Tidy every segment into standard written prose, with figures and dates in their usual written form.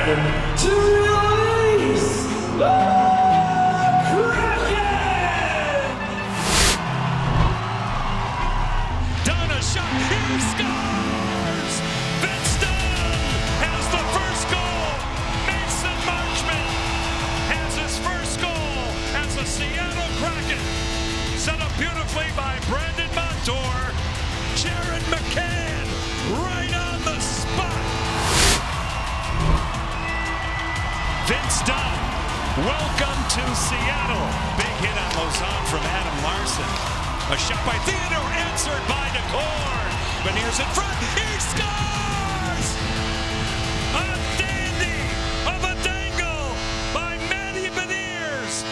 Kraken to release the Kraken! Down a shot, he scores! Vince Dunn has the first goal. Mason Marchment has his first goal as a Seattle Kraken. Set up beautifully by Brandon Montour. Jared McCann right on the spot. Vince Dunn, welcome to Seattle. Big hit on Lausanne from Adam Larson. A shot by Theodore, answered by Decor. Beniers in front, he scores! A dandy of a dangle by Matty Beniers.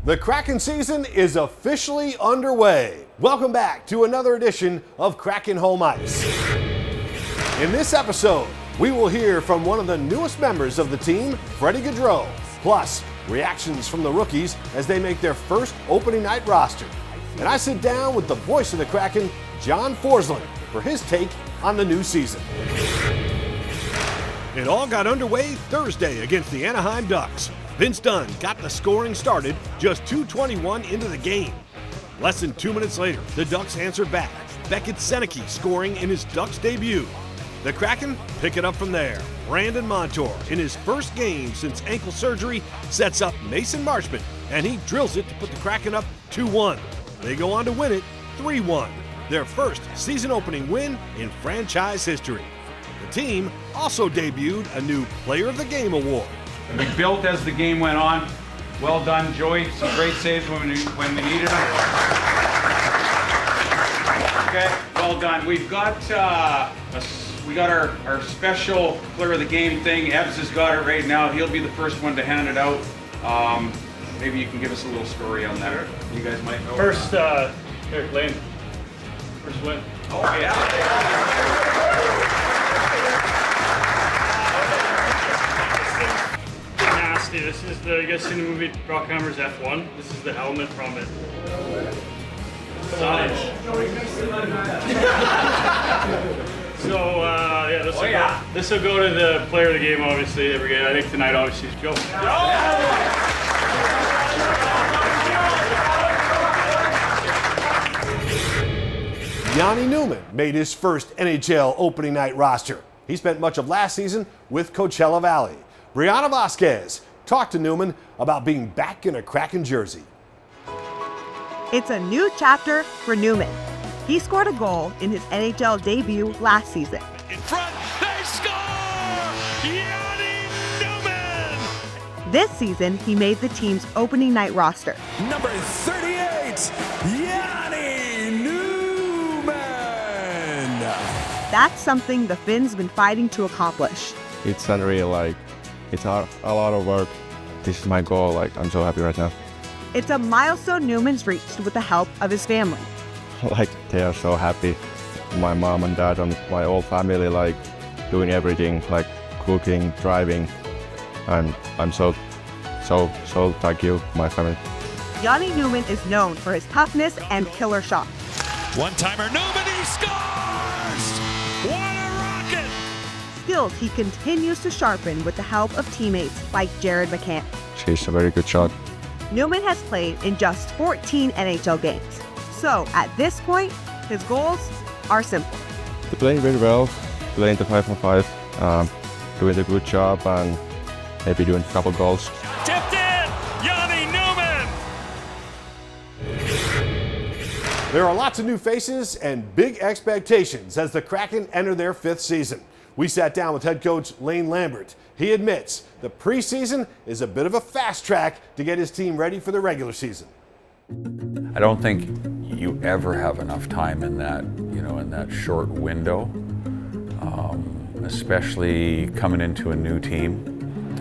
The Kraken season is officially underway. Welcome back to another edition of Kraken-home-ice. In this episode, we will hear from one of the newest members of the team, Freddie Gaudreau, plus reactions from the rookies as they make their first opening night roster. And I sit down with the voice of the Kraken, John Forsland, for his take on the new season. It all got underway Thursday against the Anaheim Ducks. Vince Dunn got the scoring started just 2:21 into the game. Less than 2 minutes later, the Ducks answered back. Beckett Seneke scoring in his Ducks debut. The Kraken pick it up from there. Brandon Montour, in his first game since ankle surgery, sets up Mason Marchment, and he drills it to put the Kraken up 2-1. They go on to win it 3-1, their first season opening win in franchise history. The team also debuted a new Player of the Game award. We built as the game went on. Well done, Joey. Some great saves when we needed them. Okay, well done. We've got our special Player of the Game thing. Evs has got it right now. He'll be the first one to hand it out. Maybe you can give us a little story on that. You guys might know. First, here, Lane. First win. Oh yeah. This is the, you guys seen the movie Rockhammer's F1? This is the helmet from it. Size. So, yeah, this will go to the Player of the Game, obviously, every game. I think tonight, obviously, is Joe. Yanni Newman made his first NHL opening night roster. He spent much of last season with Coachella Valley. Brianna Vasquez talked to Newman about being back in a Kraken jersey. It's a new chapter for Newman. He scored a goal in his NHL debut last season. In front, they score! Yanni Newman! This season, he made the team's opening night roster. Number 38, Yanni Newman! That's something the Finns been fighting to accomplish. It's unreal, it's a lot of work. This is my goal, I'm so happy right now. It's a milestone Newman's reached with the help of his family. They are so happy. My mom and dad and my whole family, doing everything, cooking, driving. And I'm so thank you, my family. Yanni Newman is known for his toughness and killer shot. One-timer, Newman, he scores! What a rocket! Skills he continues to sharpen with the help of teammates like Jared McCann. She's a very good shot. Newman has played in just 14 NHL games. So at this point, his goals are simple. They're playing very well, playing the 5-on-5, doing a good job and maybe doing a couple goals. Tipped in! Yanni Newman! There are lots of new faces and big expectations as the Kraken enter their 5th season. We sat down with head coach Lane Lambert. He admits the preseason is a bit of a fast track to get his team ready for the regular season. I don't think you ever have enough time in that, in that short window, especially coming into a new team,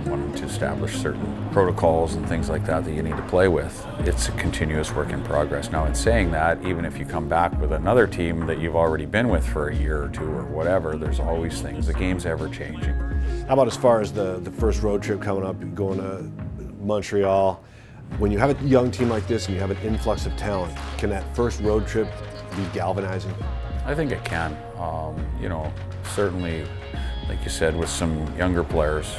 wanting to establish certain protocols and things like that you need to play with. It's a continuous work in progress. Now, in saying that, even if you come back with another team that you've already been with for a year or two or whatever, there's always things. The game's ever changing. How about as far as the first road trip coming up, going to Montreal? When you have a young team like this and you have an influx of talent, can that first road trip be galvanizing? I think it can. You know, certainly, like you said, with some younger players,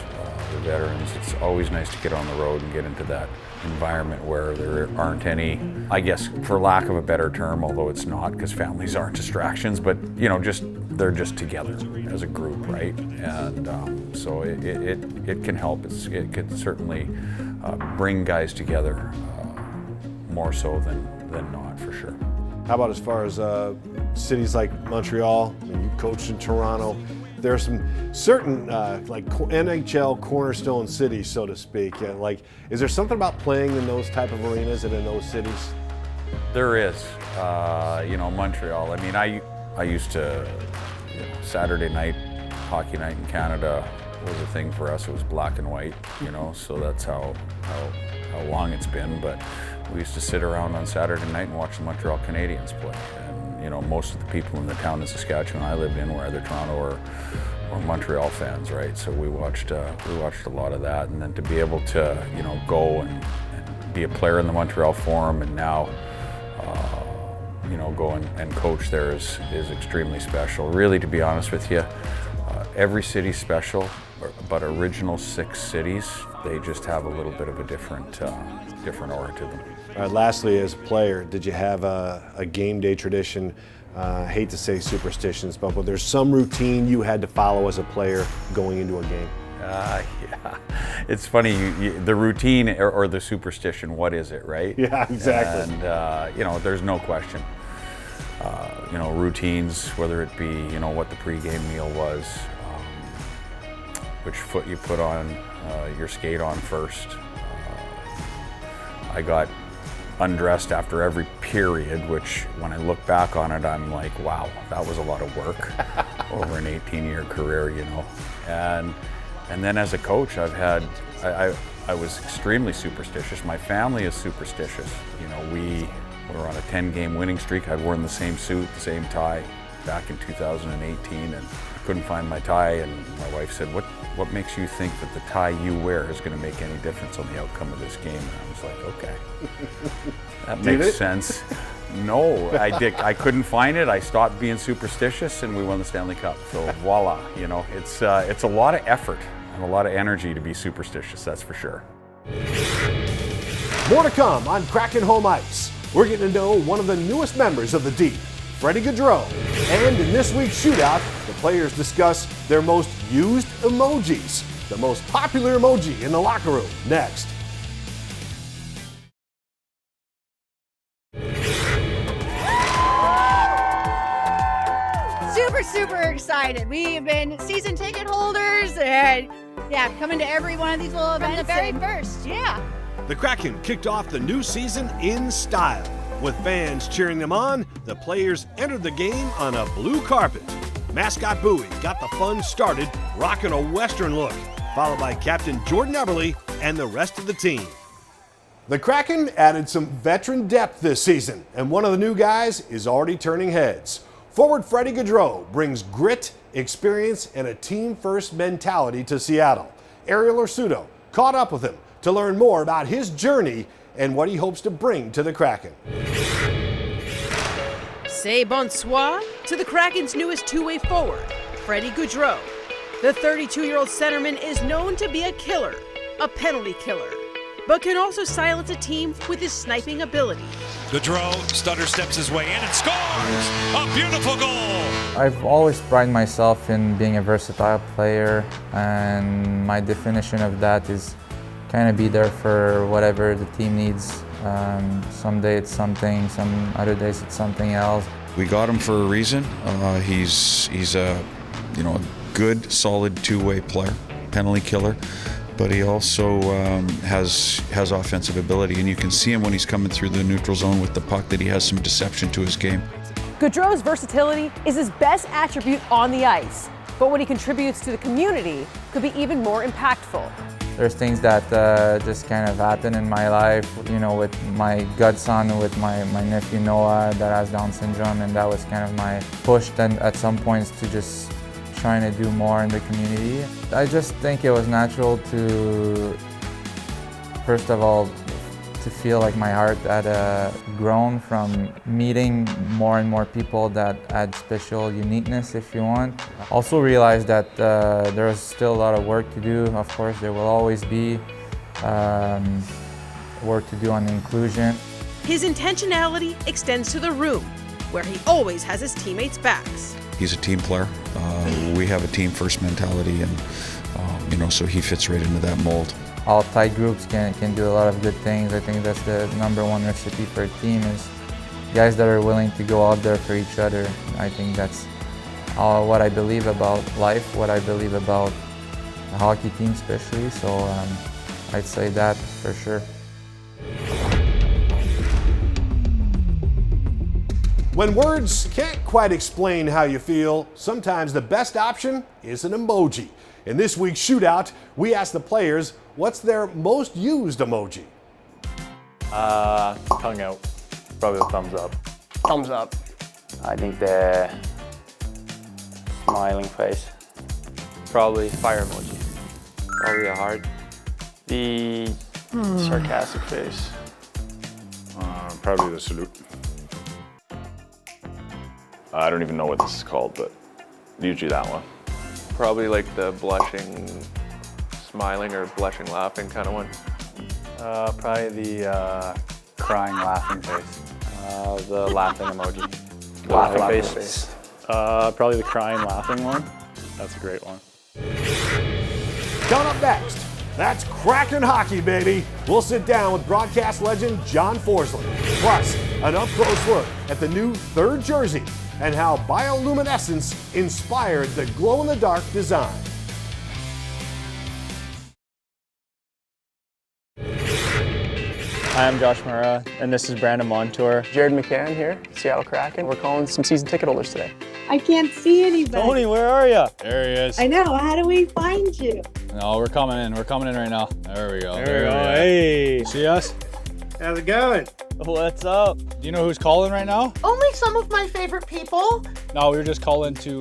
the veterans, it's always nice to get on the road and get into that environment where there aren't any, I guess, for lack of a better term, although it's not, because families aren't distractions, but you know, they're just together as a group, right? And so it can help. It could certainly bring guys together more so than not, for sure. How about as far as cities like Montreal? I mean, you coached in Toronto. There are some certain like NHL cornerstone cities, so to speak. Like, is there something about playing in those type of arenas and in those cities? There is. You know, Montreal. I mean, I used to, you know, Saturday night, hockey night in Canada was a thing for us. It was black and white, you know, so that's how long it's been. But we used to sit around on Saturday night and watch the Montreal Canadiens play. And, you know, most of the people in the town in Saskatchewan I lived in were either Toronto or Montreal fans, right? So we watched a lot of that. And then to be able to, you know, go and be a player in the Montreal Forum and now, you know, go and coach there is extremely special. Really, to be honest with you, every city's special, but original 6 cities, they just have a little bit of a different aura to them. Lastly, as a player, did you have a game day tradition? I hate to say superstitions, but there's some routine you had to follow as a player going into a game? Yeah, it's funny, the routine or the superstition, what is it, right? Yeah, exactly. And, you know, there's no question. You know, routines, whether it be, you know, what the pregame meal was, which foot you put on your skate on first. I got undressed after every period, which when I look back on it, I'm like, wow, that was a lot of work over an 18-year career, you know. And then as a coach, I was extremely superstitious. My family is superstitious. You know, we were on a 10-game winning streak. I'd worn the same suit, the same tie back in 2018, and I couldn't find my tie, and my wife said, what makes you think that the tie you wear is going to make any difference on the outcome of this game? And I was like, okay, that makes sense. No, I couldn't find it. I stopped being superstitious, and we won the Stanley Cup. So voila, you know, it's a lot of effort and a lot of energy to be superstitious, that's for sure. More to come on kraken-home-ice. We're getting to know one of the newest members of the D, Freddie Gaudreau. And in this week's shootout, the players discuss their most used emojis, the most popular emoji in the locker room. Next. Super excited. We have been season ticket holders and coming to every one of these little events. From the very first. Yeah. The Kraken kicked off the new season in style. With fans cheering them on, the players entered the game on a blue carpet. Mascot Bowie got the fun started, rocking a Western look, followed by Captain Jordan Eberle and the rest of the team. The Kraken added some veteran depth this season, and one of the new guys is already turning heads. Forward Freddie Gaudreau brings grit, experience, and a team-first mentality to Seattle. Ariel Ursuto caught up with him to learn more about his journey and what he hopes to bring to the Kraken. Say bonsoir to the Kraken's newest two-way forward, Freddie Gaudreau. The 32-year-old centerman is known to be a killer, a penalty killer, but can also silence a team with his sniping ability. Gaudreau stutter steps his way in and scores a beautiful goal. I've always prided myself in being a versatile player, and my definition of that is kind of be there for whatever the team needs. Some days it's something, some other days it's something else. We got him for a reason. He's a a good, solid two-way player, penalty killer, but he also has offensive ability, and you can see him when he's coming through the neutral zone with the puck that he has some deception to his game. Gaudreau's versatility is his best attribute on the ice, but when he contributes to the community, could be even more impactful. There's things that just kind of happen in my life, with my godson, with my nephew Noah that has Down syndrome, and that was kind of my push then at some points to just trying to do more in the community. I just think it was natural to, first of all, to feel like my heart had grown from meeting more and more people that had special uniqueness, if you want. Also realized that there was still a lot of work to do. Of course, there will always be work to do on inclusion. His intentionality extends to the room, where he always has his teammates' backs. He's a team player. We have a team first mentality, and so he fits right into that mold. All tight groups can do a lot of good things. I think that's the #1 recipe for a team, is guys that are willing to go out there for each other. I think that's what I believe about life, what I believe about a hockey team especially, so I'd say that for sure. When words can't quite explain how you feel, sometimes the best option is an emoji. In this week's shootout, we asked the players what's their most used emoji. Tongue out. Probably the thumbs up. Thumbs up. I think the smiling face. Probably fire emoji. Probably a heart. The sarcastic face. Probably the salute. I don't even know what this is called, but usually that one. Probably like the blushing, smiling or blushing, laughing kind of one. Probably the crying, laughing face. The laughing emoji. Laughing face. Probably the crying, laughing one. That's a great one. Coming up next, that's Kraken hockey, baby. We'll sit down with broadcast legend John Forsland. Plus, an up-close look at the new third jersey and how bioluminescence inspired the glow-in-the-dark design. Hi, I'm Josh Murrah, and this is Brandon Montour. Jared McCann here, Seattle Kraken. We're calling some season ticket holders today. I can't see anybody. Tony, where are you? There he is. I know, how do we find you? No, we're coming in. We're coming in right now. There we go. There we go. Hey. See us? How's it going? What's up? Do you know who's calling right now? Only some of my favorite people. No, we were just calling to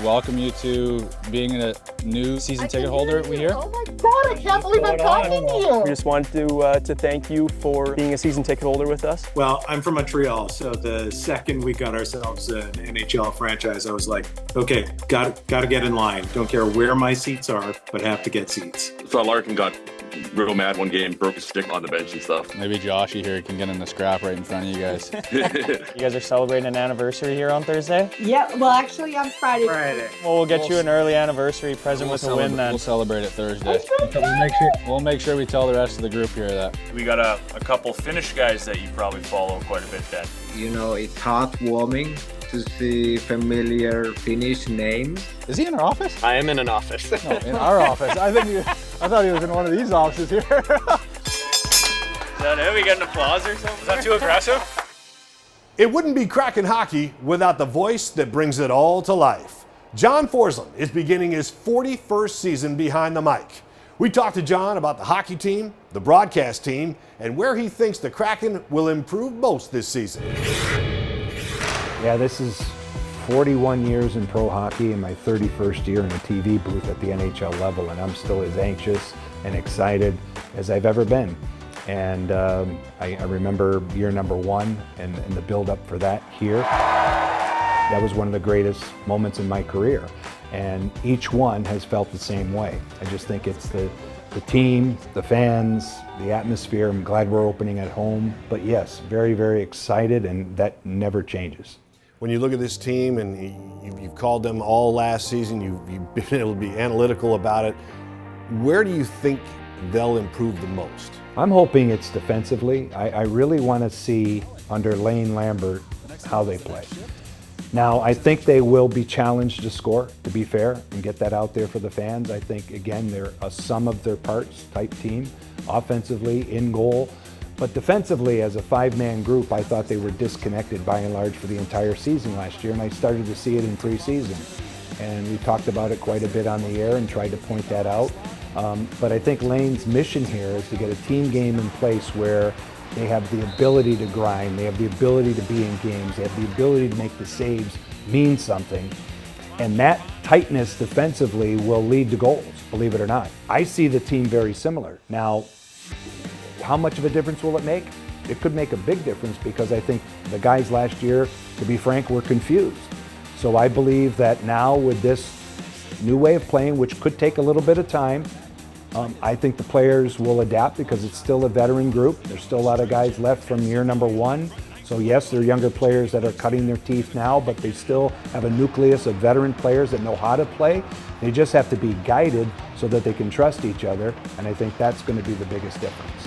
welcome you to being a new season ticket holder, we hear. Oh my God, I can't believe I'm talking to you. We just wanted to thank you for being a season ticket holder with us. Well, I'm from Montreal, so the second we got ourselves an NHL franchise, I was like, okay, got to get in line. Don't care where my seats are, but have to get seats. So Larkin got real mad one game, broke his stick on the bench and stuff. Maybe Joshy here can get in the scrap right in front of you guys. You guys are celebrating an anniversary here on Thursday? Yeah, well, actually, on Friday. Well, we'll get you an early anniversary present with a win then. We'll celebrate it Thursday. We'll make sure we tell the rest of the group here that. We got a couple Finnish guys that you probably follow quite a bit then. You know, it's heartwarming to see familiar Finnish names. Is he in our office? I am in an office. No, in our office. I thought he was in one of these offices here. Is that it? We get an applause or something? Is that too aggressive? It wouldn't be Kraken hockey without the voice that brings it all to life. John Forsland is beginning his 41st season behind the mic. We talked to John about the hockey team, the broadcast team, and where he thinks the Kraken will improve most this season. Yeah, this is 41 years in pro hockey and my 31st year in a TV booth at the NHL level, and I'm still as anxious and excited as I've ever been. And I remember year number 1 and the build-up for that here. That was one of the greatest moments in my career, and each one has felt the same way. I just think it's the team, the fans, the atmosphere. I'm glad we're opening at home, but yes, very, very excited, and that never changes. When you look at this team, and you've called them all last season, you've been able to be analytical about it, where do you think they'll improve the most? I'm hoping it's defensively. I really want to see under Lane Lambert how they play. Now, I think they will be challenged to score, to be fair, and get that out there for the fans. I think, again, they're a sum of their parts type team, offensively, in goal. But defensively, as a 5-man group, I thought they were disconnected by and large for the entire season last year, and I started to see it in preseason. And we talked about it quite a bit on the air and tried to point that out. But I think Lane's mission here is to get a team game in place where they have the ability to grind, they have the ability to be in games, they have the ability to make the saves mean something. And that tightness defensively will lead to goals, believe it or not. I see the team very similar. Now, how much of a difference will it make? It could make a big difference because I think the guys last year, to be frank, were confused. So I believe that now with this new way of playing, which could take a little bit of time, I think the players will adapt because it's still a veteran group. There's still a lot of guys left from year number 1. So yes, they're younger players that are cutting their teeth now, but they still have a nucleus of veteran players that know how to play. They just have to be guided so that they can trust each other, and I think that's going to be the biggest difference.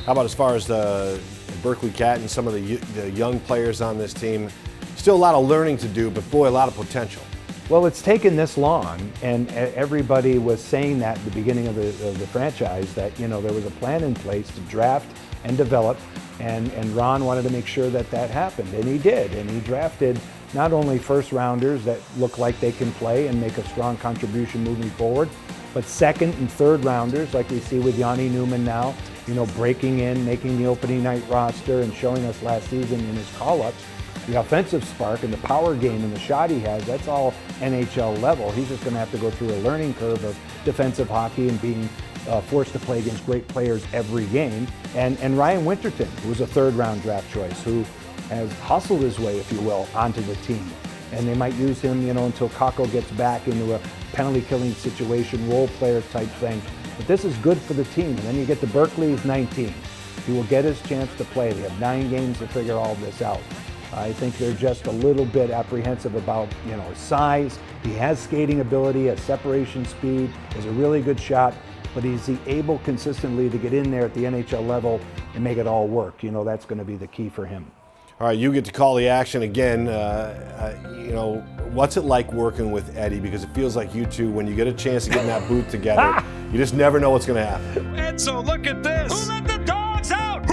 How about as far as the Berkeley Cat and some of the young players on this team? Still a lot of learning to do, but boy, a lot of potential. Well, it's taken this long, and everybody was saying that at the beginning of the franchise, that there was a plan in place to draft and develop, and Ron wanted to make sure that happened, and he did, and he drafted not only first rounders that look like they can play and make a strong contribution moving forward, but second and third rounders like we see with Yanni Newman now, breaking in, making the opening night roster and showing us last season in his call-ups. The offensive spark and the power game and the shot he has, that's all NHL level. He's just going to have to go through a learning curve of defensive hockey and being forced to play against great players every game. And Ryan Winterton, who was a third-round draft choice, who has hustled his way, if you will, onto the team. And they might use him, until Kakko gets back into a penalty-killing situation, role player type thing. But this is good for the team. And then you get to Berkeley, he's 19. He will get his chance to play. They have 9 games to figure all this out. I think they're just a little bit apprehensive about, his size. He has skating ability, has separation speed, is a really good shot, but is he able consistently to get in there at the NHL level and make it all work? That's going to be the key for him. All right, you get to call the action again. What's it like working with Eddie? Because it feels like you two, when you get a chance to get in that booth together, you just never know what's going to happen. And so look at this. Who let the dogs out?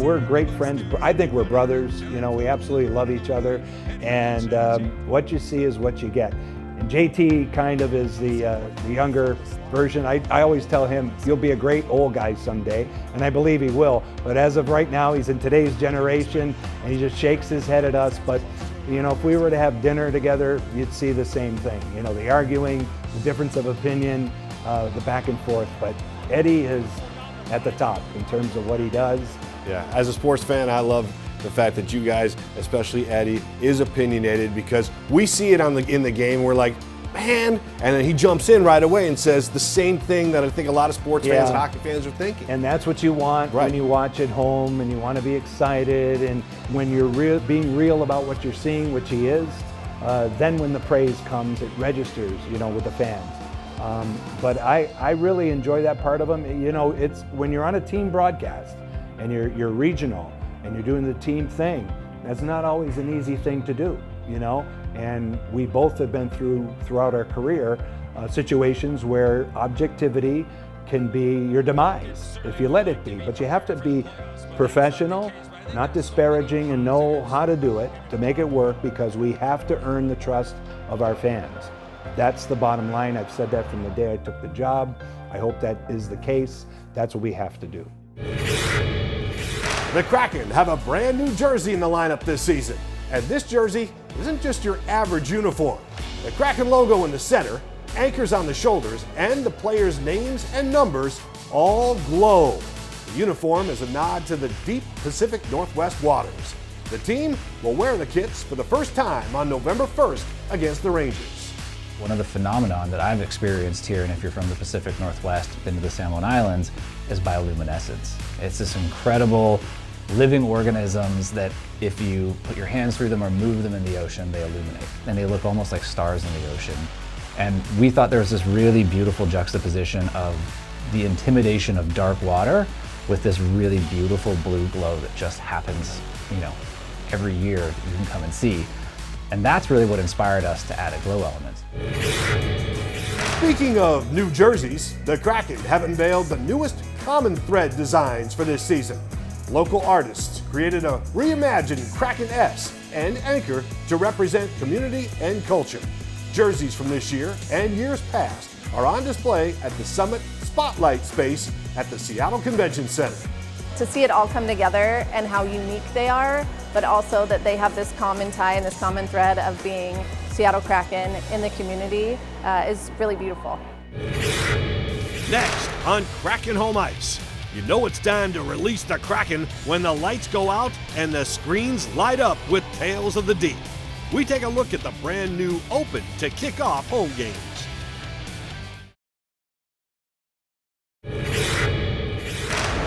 We're great friends. I think we're brothers. We absolutely love each other. And what you see is what you get. And JT kind of is the younger version. I always tell him, you'll be a great old guy someday, and I believe he will. But as of right now, he's in today's generation, and he just shakes his head at us. But, if we were to have dinner together, you'd see the same thing. The arguing, the difference of opinion, the back and forth. But Eddie is at the top in terms of what he does. Yeah, as a sports fan, I love the fact that you guys, especially Eddie, is opinionated, because we see it in the game. We're like, man, and then he jumps in right away and says the same thing that I think a lot of sports fans and hockey fans are thinking. And that's what you want when you watch at home, and you want to be excited, and when you're being real about what you're seeing, which he is, then when the praise comes, it registers, with the fans. But I really enjoy that part of him. It's when you're on a team broadcast and you're regional and you're doing the team thing, that's not always an easy thing to do, and we both have been throughout our career situations where objectivity can be your demise if you let it be. But you have to be professional, not disparaging, and know how to do it to make it work, because we have to earn the trust of our fans. That's the bottom line. I've said that from the day I took the job. I hope that is the case. That's what we have to do. The Kraken have a brand new jersey in the lineup this season. And this jersey isn't just your average uniform. The Kraken logo in the center, anchors on the shoulders, and the players' names and numbers all glow. The uniform is a nod to the deep Pacific Northwest waters. The team will wear the kits for the first time on November 1st against the Rangers. One of the phenomenon that I've experienced here, and if you're from the Pacific Northwest, been to the San Juan Islands, is bioluminescence. It's this incredible living organisms that if you put your hands through them or move them in the ocean, they illuminate. And they look almost like stars in the ocean. And we thought there was this really beautiful juxtaposition of the intimidation of dark water with this really beautiful blue glow that just happens, every year that you can come and see. And that's really what inspired us to add a glow element. Speaking of new jerseys, the Kraken have unveiled the newest common thread designs for this season. Local artists created a reimagined Kraken S and anchor to represent community and culture. Jerseys from this year and years past are on display at the Summit Spotlight space at the Seattle Convention Center. To see it all come together and how unique they are, but also that they have this common tie and this common thread of being Seattle Kraken in the community is really beautiful. Next on Kraken-Home-Ice, You know it's time to release the Kraken when the lights go out and the screens light up with Tales of the Deep. We take a look at the brand new Open to kick off home games.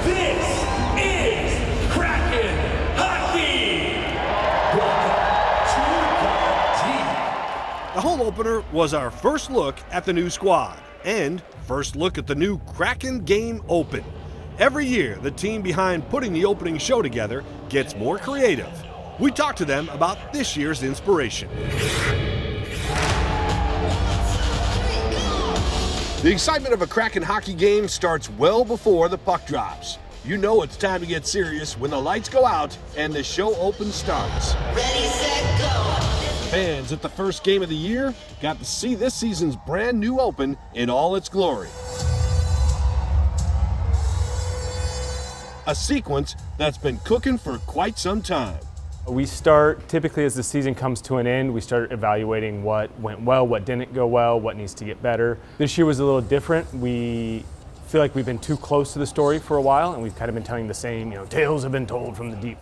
This is Kraken Hockey! The home opener was our first look at the new squad and first look at the new Kraken Game Open. Every year, the team behind putting the opening show together gets more creative. We talked to them about this year's inspiration. The excitement of a Kraken hockey game starts well before the puck drops. You know it's time to get serious when the lights go out and the show open starts. Ready, set, go! Fans at the first game of the year got to see this season's brand new Open in all its glory. A sequence that's been cooking for quite some time. We start, typically as the season comes to an end, we start evaluating what went well, what didn't go well, what needs to get better. This year was a little different. We feel like we've been too close to the story for a while, and we've kind of been telling the same, tales have been told from the deep.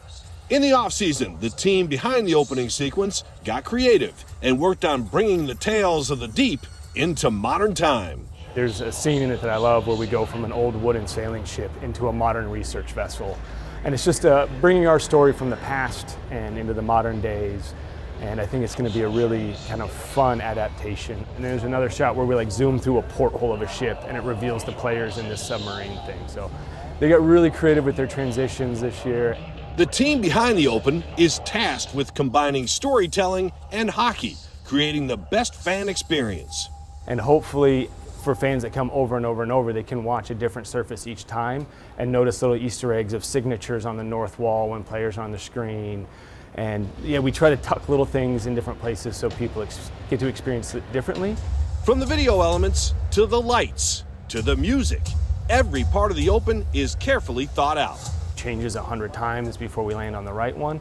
In the offseason, the team behind the opening sequence got creative and worked on bringing the tales of the deep into modern time. There's a scene in it that I love where we go from an old wooden sailing ship into a modern research vessel. And it's just bringing our story from the past and into the modern days. And I think it's going to be a really kind of fun adaptation. And there's another shot where we zoom through a porthole of a ship and it reveals the players in this submarine thing. So they got really creative with their transitions this year. The team behind the Open is tasked with combining storytelling and hockey, creating the best fan experience. And hopefully, for fans that come over and over and over, they can watch a different surface each time and notice little Easter eggs of signatures on the north wall when players are on the screen. And we try to tuck little things in different places so people get to experience it differently. From the video elements to the lights to the music, every part of the Open is carefully thought out. Changes 100 times before we land on the right one.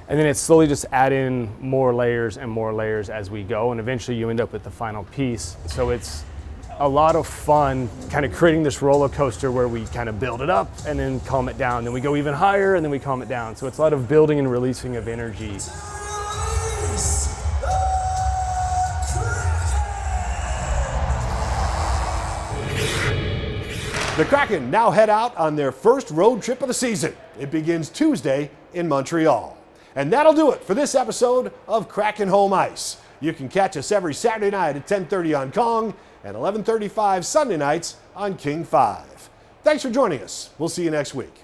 And then it's slowly just add in more layers and more layers as we go, and eventually you end up with the final piece. So it's a lot of fun kind of creating this roller coaster where we kind of build it up and then calm it down. Then we go even higher and then we calm it down. So it's a lot of building and releasing of energy. The Kraken now head out on their first road trip of the season. It begins Tuesday in Montreal. And that'll do it for this episode of Kraken Home Ice. You can catch us every Saturday night at 10:30 on Kong and 11:35 Sunday nights on King 5. Thanks for joining us. We'll see you next week.